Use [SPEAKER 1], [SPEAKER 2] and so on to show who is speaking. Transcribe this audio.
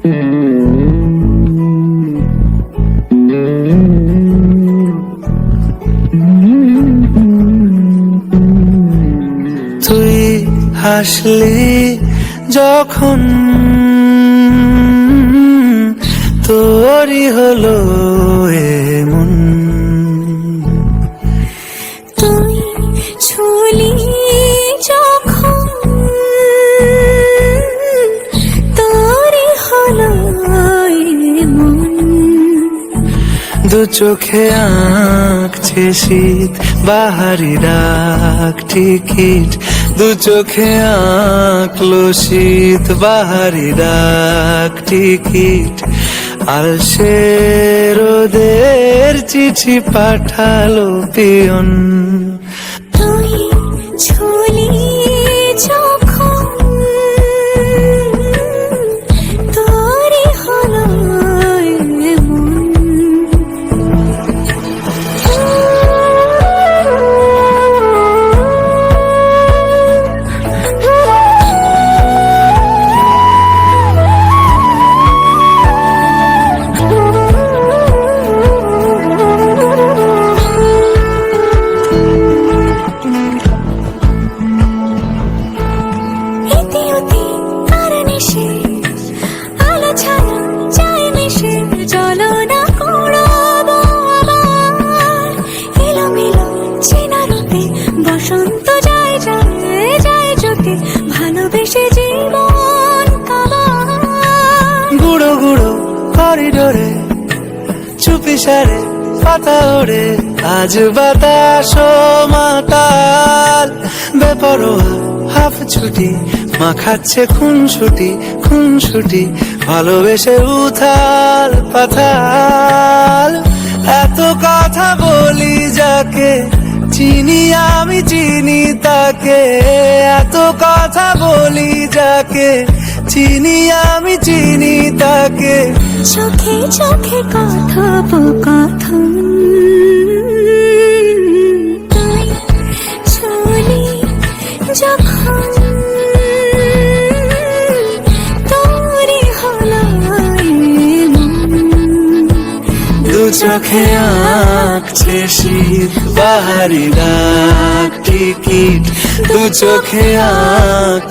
[SPEAKER 1] তুই হাসলি যখন তোরই হলো এমন,
[SPEAKER 2] তুই ছুলি যখন তোরই হলো এমন।
[SPEAKER 1] দু চোখে আঁকছে শীত বাহারি ডাক টিকিট, দু চোখে আঁকলো শীত বাহারি ডাক টিকিট। আর সে রোদের চিঠি পাঠালো পিয়ন।
[SPEAKER 2] তুই ছুলি যখন তোরই হলো এমন। আলো ছায়া যায় মিশে চলো না কুড়াবো আবার এলোমেলো চেনা রূপে বসন্ত যায় যায় যায় জ্যোতি ভালোবেসে জীবন কাবার।
[SPEAKER 1] গুঁড়ো গুঁড়ো করিডোরে চুপি সারে পাতা ওড়ে, আজ বাতাস মাতাল বেপরোয়া হাফ ছুটি মাখাচ্ছে খুনসুটি খুনসুটি ভালোবেসে উথাল পাতাল। এত কথা বলি যাকে চিনি আমি চিনি তাকে, এত কথা বলি যাকে চিনি আমি চিনি তাকে।
[SPEAKER 2] চোখে চোখে কথোপকথন তুই ছুলি যখন তোরই হলো এমন।
[SPEAKER 1] দু চোখে আঁকছে শীত বাহারি ডাক টিকিট, দু চোখে আঁক